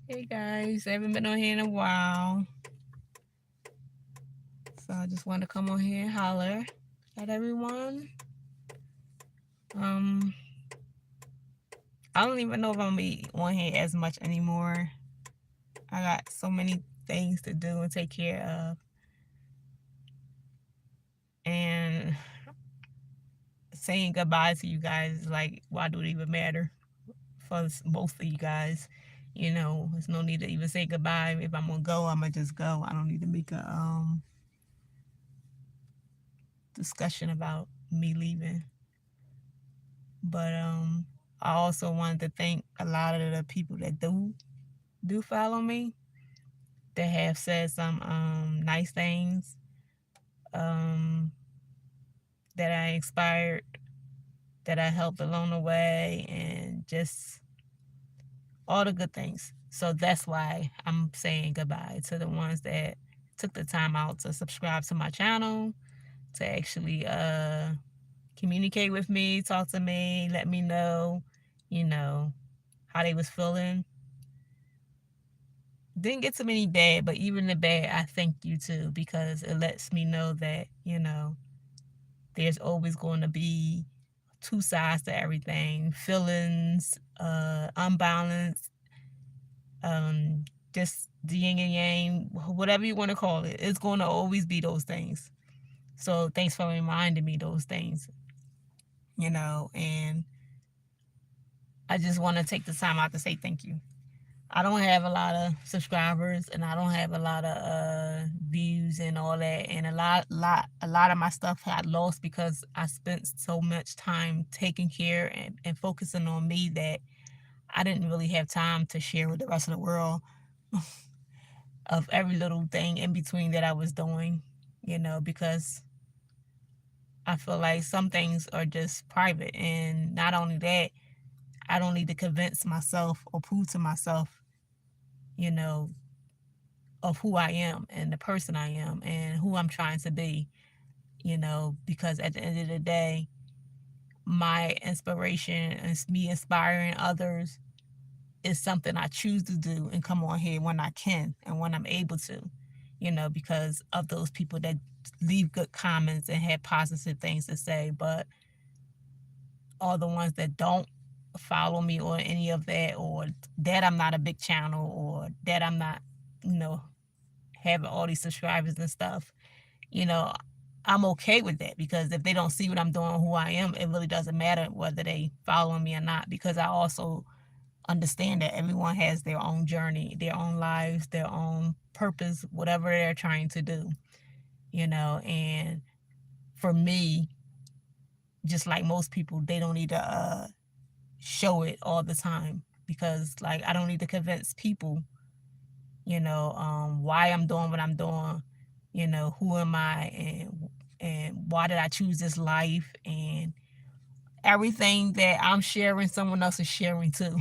Hey guys, I haven't been on here in a while, so I just wanted to come on here and holler at everyone. Um, I don't even know if I'm gonna be on here as much anymore. I got so many things to do and take care of, and saying goodbye to you guys is like, why do it even matter for most of you guys? There's no need to even say goodbye. If I'm gonna go, I'm gonna just go. I don't need to make a discussion about me leaving. But I also wanted to thank a lot of the people that do follow me, that have said some nice things, um, that I inspired, that I helped along the way, and just all the good things. So that's why I'm saying goodbye to the ones that took the time out to subscribe to my channel, to actually communicate with me, talk to me, let me know, you know, how they was feeling. Didn't get so many bad, but even the bad, I thank you too, because it lets me know that, there's always going to be two sides to everything, feelings, unbalanced, um, just the yin and yang, whatever you want to call it. It's going to always be those things. So thanks for reminding me those things, and I just want to take the time out to say thank you. I don't have a lot of subscribers, and I don't have a lot of views and all that, and a lot of my stuff had lost because I spent so much time taking care and focusing on me that I didn't really have time to share with the rest of the world of every little thing in between that I was doing, because I feel like some things are just private, and not only that, I don't need to convince myself or prove to myself, you know, of who I am and the person I am and who I'm trying to be, because at the end of the day, my inspiration and me inspiring others is something I choose to do and come on here when I can and when I'm able to, because of those people that leave good comments and have positive things to say. But all the ones that don't follow me or any of that, or that I'm not a big channel, or that I'm not, you know, having all these subscribers and stuff, you know, I'm okay with that, because if they don't see what I'm doing, who I am, it really doesn't matter whether they follow me or not, because I also understand that everyone has their own journey, their own lives, their own purpose, whatever they're trying to do, and for me, just like most people, they don't need to show it all the time, because like I don't need to convince people, why I'm doing what I'm doing, who am I, and why did I choose this life, and everything that I'm sharing, someone else is sharing too.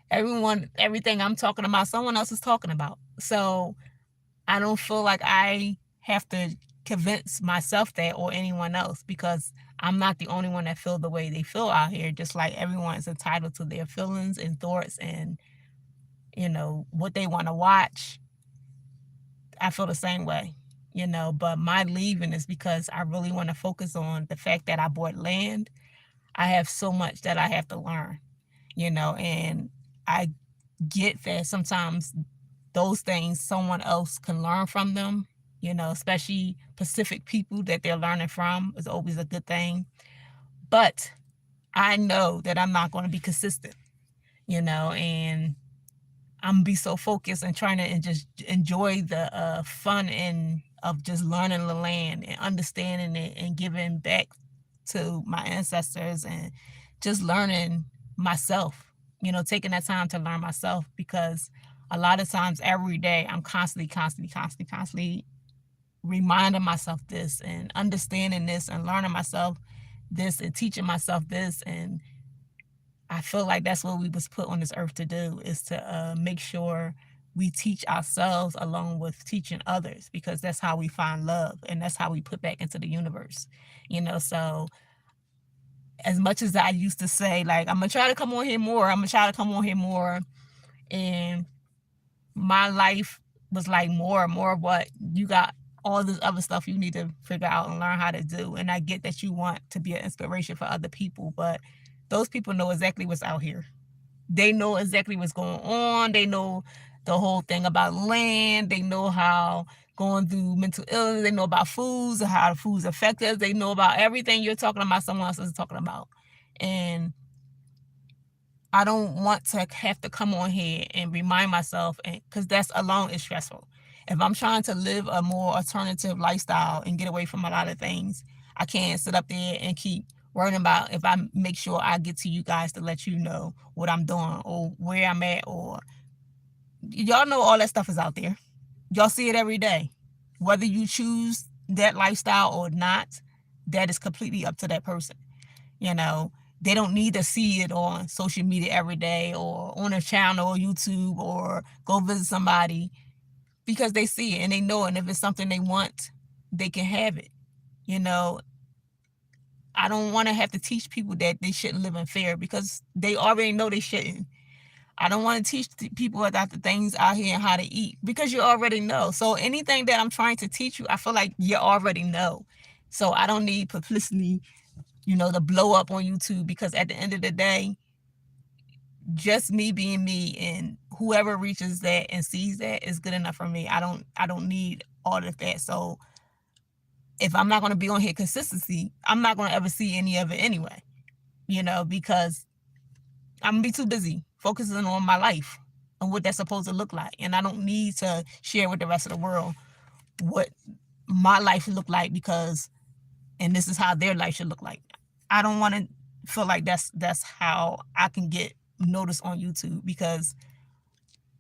Everything I'm talking about, someone else is talking about. So I don't feel like I have to convince myself that, or anyone else, because I'm not the only one that feel the way they feel out here. Just like everyone is entitled to their feelings and thoughts, and what they want to watch. I feel the same way, but my leaving is because I really want to focus on the fact that I bought land. I have so much that I have to learn, and I get that sometimes those things someone else can learn from them, especially Pacific people that they're learning from is always a good thing. But I know that I'm not going to be consistent, and I'm gonna be so focused and trying to and just enjoy the fun and of just learning the land and understanding it and giving back to my ancestors, and just learning myself, taking that time to learn myself, because a lot of times every day I'm constantly reminding myself this and understanding this and learning myself this and teaching myself this. And I feel like that's what we was put on this earth to do, is to make sure we teach ourselves along with teaching others, because that's how we find love and that's how we put back into the universe. So as much as I used to say, like, I'm gonna try to come on here more, I'm gonna try to come on here more and my life was like more and more of what you got, all this other stuff you need to figure out and learn how to do. And I get that you want to be an inspiration for other people, but those people know exactly what's out here. They know exactly what's going on. They know the whole thing about land. They know how going through mental illness. They know about foods and how the foods affect us. They know about everything you're talking about, someone else is talking about. And I don't want to have to come on here and remind myself, because that's alone is stressful. If I'm trying to live a more alternative lifestyle and get away from a lot of things, I can't sit up there and keep worrying about if I make sure I get to you guys to let you know what I'm doing or where I'm at, or y'all know all that stuff is out there. Y'all see it every day. Whether you choose that lifestyle or not, that is completely up to that person. You know, they don't need to see it on social media every day or on a channel or YouTube or go visit somebody, because they see it and they know it. And if it's something they want, they can have it. You know, I don't want to have to teach people that they shouldn't live in fear, because they already know they shouldn't. I don't want to teach people about the things out here and how to eat, because you already know. So anything that I'm trying to teach you, I feel like you already know. So I don't need publicity, to blow up on YouTube, because at the end of the day, just me being me and whoever reaches that and sees that is good enough for me. I don't need all of that. So if I'm not going to be on here consistency, I'm not going to ever see any of it anyway, because I'm going to be too busy focusing on my life and what that's supposed to look like. And I don't need to share with the rest of the world what my life should look like, and this is how their life should look like. I don't want to feel like that's how I can get noticed on YouTube, because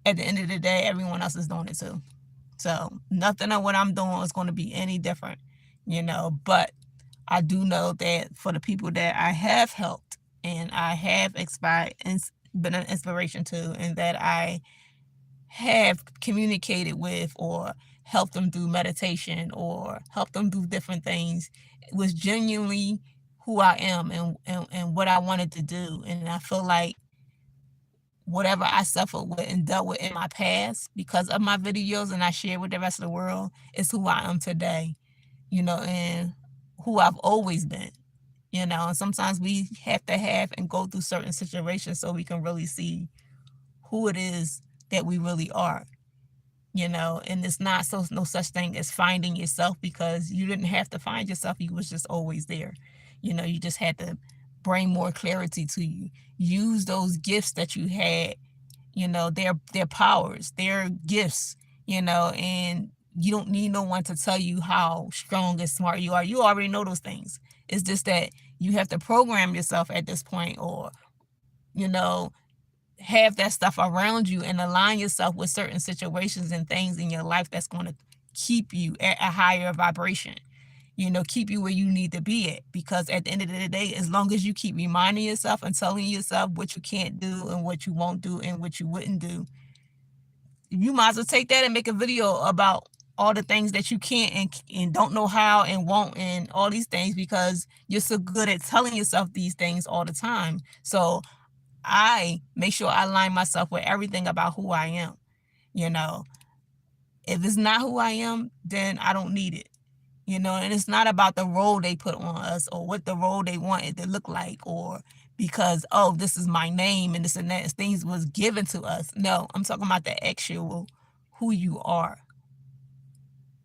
at the end of the day, everyone else is doing it too. So nothing of what I'm doing is going to be any different, but I do know that for the people that I have helped and I have inspired and been an inspiration to, and that I have communicated with or helped them through meditation or helped them do different things, it was genuinely who I am and what I wanted to do. And I feel like whatever I suffered with and dealt with in my past because of my videos and I share with the rest of the world is who I am today, and who I've always been, and sometimes we have to have and go through certain situations so we can really see who it is that we really are, and it's not no such thing as finding yourself, because you didn't have to find yourself. You was just always there. You just had to bring more clarity to you. Use those gifts that you had, their powers, their gifts, and you don't need no one to tell you how strong and smart you are. You already know those things. It's just that you have to program yourself at this point, or, you know, have that stuff around you and align yourself with certain situations and things in your life that's going to keep you at a higher vibration, keep you where you need to be at. Because at the end of the day, as long as you keep reminding yourself and telling yourself what you can't do and what you won't do and what you wouldn't do, you might as well take that and make a video about all the things that you can't and don't know how and won't and all these things, because you're so good at telling yourself these things all the time. So I make sure I align myself with everything about who I am. You know, if it's not who I am, then I don't need it. And it's not about the role they put on us or what the role they want it to look like, or because, oh, this is my name and this and that, things was given to us. No, I'm talking about the actual who you are.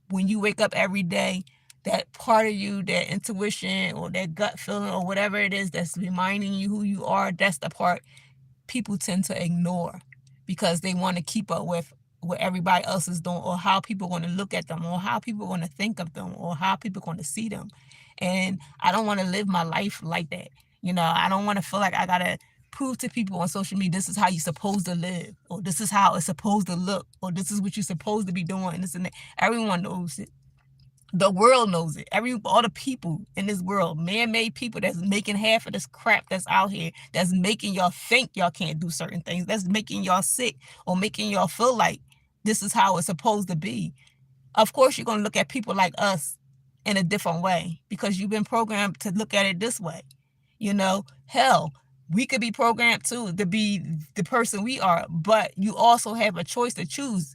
When you wake up every day, that part of you, that intuition or that gut feeling or whatever it is that's reminding you who you are, that's the part people tend to ignore, because they want to keep up with what everybody else is doing, or how people are going to look at them, or how people are going to think of them, or how people are going to see them. And I don't want to live my life like that. I don't want to feel like I got to prove to people on social media, this is how you're supposed to live, or this is how it's supposed to look, or this is what you're supposed to be doing, and this and that. Everyone knows it. The world knows it. All the people in this world, man-made people that's making half of this crap that's out here, that's making y'all think y'all can't do certain things, that's making y'all sick or making y'all feel like this is how it's supposed to be. Of course, you're going to look at people like us in a different way, because you've been programmed to look at it this way. Hell, We could be programmed too to be the person we are, but you also have a choice to choose.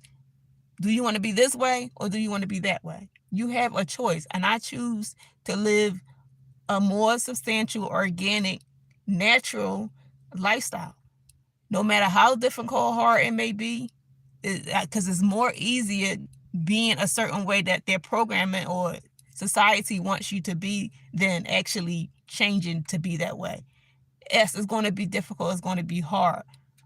Do you want to be this way or do you want to be that way? You have a choice. And I choose to live a more substantial, organic, natural lifestyle. No matter how difficult or hard it may be, because it's more easier being a certain way that their programming or society wants you to be than actually changing to be that way. Yes, it's going to be difficult, it's going to be hard,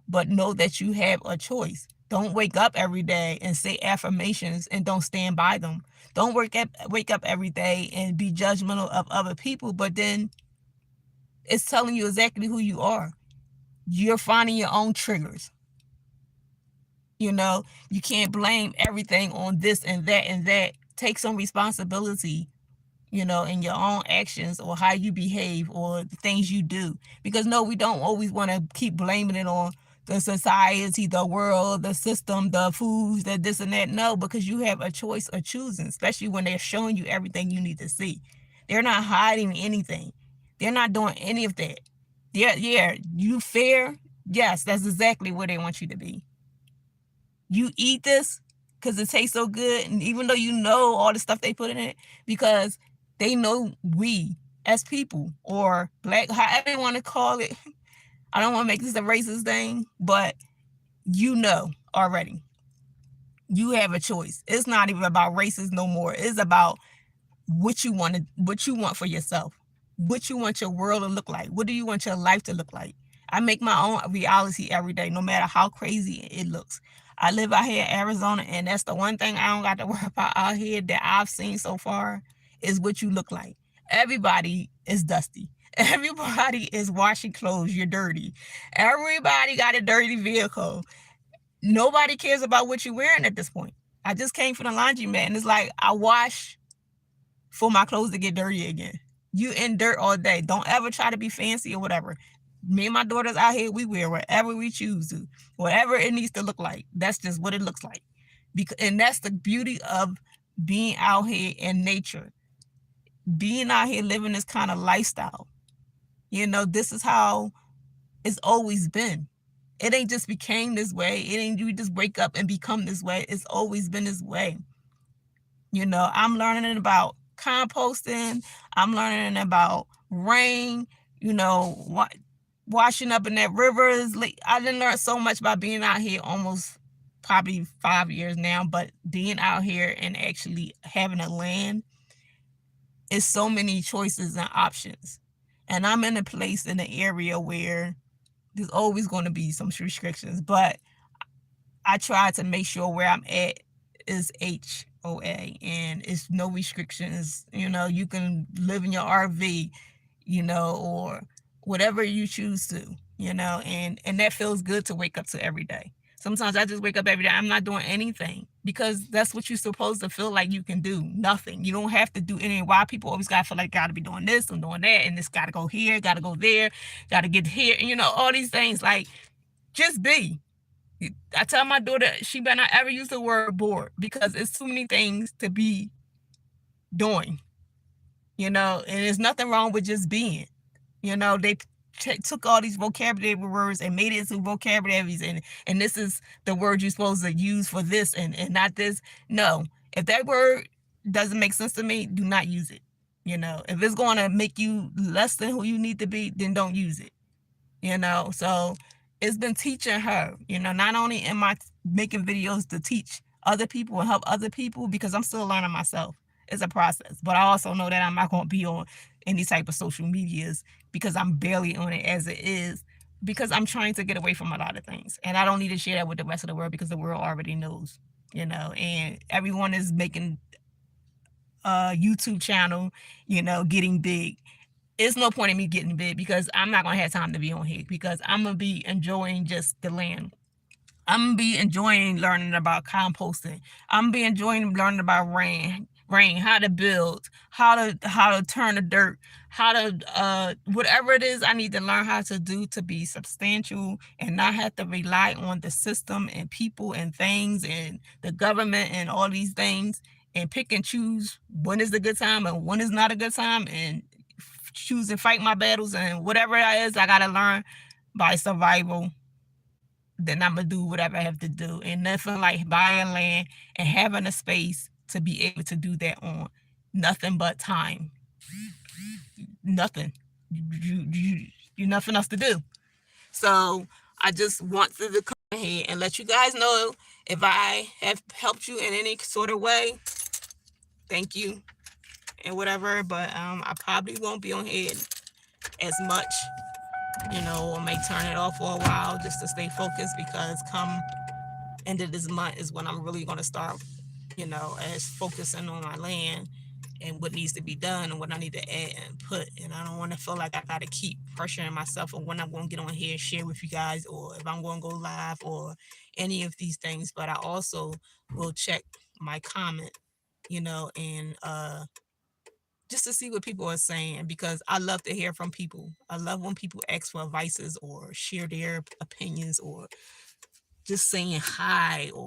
but know that you have a choice. Don't wake up every day and say affirmations and don't stand by them. Don't wake up every day and be judgmental of other people, but then it's telling you exactly who you are. You're finding your own triggers. You know, you can't blame everything on this and that and that. Take some responsibility, you know, in your own actions or how you behave or the things you do. Because no, we don't always want to keep blaming it on the society, the world, the system, the foods, the this and that. No, because you have a choice of choosing, especially when they're showing you everything you need to see. They're not hiding anything. They're not doing any of that. Yeah, you fair. Yes, that's exactly where they want you to be. You eat this because it tastes so good, and even though you know all the stuff they put in it, because they know we as people or black, however you want to call it. I don't want to make this a racist thing, but you know already. You have a choice. It's not even about races no more. It's about what you want for yourself, what you want your world to look like, what do you want your life to look like. I make my own reality every day, no matter how crazy it looks. I live out here in Arizona, and that's the one thing I don't got to worry about out here that I've seen so far is what you look like. Everybody is dusty. Everybody is washing clothes. You're dirty. Everybody got a dirty vehicle. Nobody cares about what you're wearing at this point. I just came from the laundromat, and it's like I wash for my clothes to get dirty again. You in dirt all day. Don't ever try to be fancy or whatever. Me and my daughters out here, we wear whatever we choose to, whatever it needs to look like. That's just what it looks like. And that's the beauty of being out here in nature, being out here living this kind of lifestyle. You know, this is how it's always been. It ain't just became this way. It ain't you just wake up and become this way. It's always been this way. You know, I'm learning about composting. I'm learning about rain, you know, washing up in that rivers. I didn't learn so much by being out here almost probably 5 years now, but being out here and actually having a land is so many choices and options. And I'm in a place in the area where there's always going to be some restrictions, but I try to make sure where I'm at is HOA and it's no restrictions. You know, you can live in your RV, you know, or whatever you choose to, you know, and that feels good to wake up to every day. Sometimes I just wake up every day. I'm not doing anything because that's what you're supposed to feel like you can do. Nothing. You don't have to do anything. Why people always got to feel like got to be doing this and doing that, and this got to go here, got to go there, got to get here, and you know, all these things. Like, just be. I tell my daughter she better not ever use the word bored because it's too many things to be doing, you know, and there's nothing wrong with just being. You know, they took all these vocabulary words and made it into vocabularies, and this is the word you're supposed to use for this and not this. No, if that word doesn't make sense to me, do not use it. You know, if it's going to make you less than who you need to be, then don't use it. You know, so it's been teaching her, you know, not only am I making videos to teach other people and help other people because I'm still learning myself. It's a process, but I also know that I'm not going to be on any type of social medias because I'm barely on it as it is because I'm trying to get away from a lot of things, and I don't need to share that with the rest of the world because the world already knows, you know, and everyone is making a YouTube channel, you know, getting big. It's no point in me getting big because I'm not gonna have time to be on here because I'm gonna be enjoying just the land. I'm gonna be enjoying learning about composting. I'm gonna be enjoying learning about rain, how to build, how to turn the dirt, how to whatever it is I need to learn how to do to be substantial and not have to rely on the system and people and things and the government and all these things and pick and choose when is the good time and when is not a good time and choose and fight my battles, and whatever it is I gotta learn by survival, then I'm gonna do whatever I have to do. And nothing like buying land and having a space to be able to do that on. Nothing but time. Nothing. You nothing else to do. So I just wanted to come here and let you guys know if I have helped you in any sort of way. Thank you and whatever. But I probably won't be on here as much. I may turn it off for a while just to stay focused, because come end of this month is when I'm really going to start, as focusing on my land and what needs to be done and what I need to add and put. And I don't want to feel like I got to keep pressuring myself on when I'm going to get on here and share with you guys, or if I'm going to go live, or any of these things. But I also will check my comment, and just to see what people are saying, because I love to hear from people. I love when people ask for advices or share their opinions, or just saying hi, or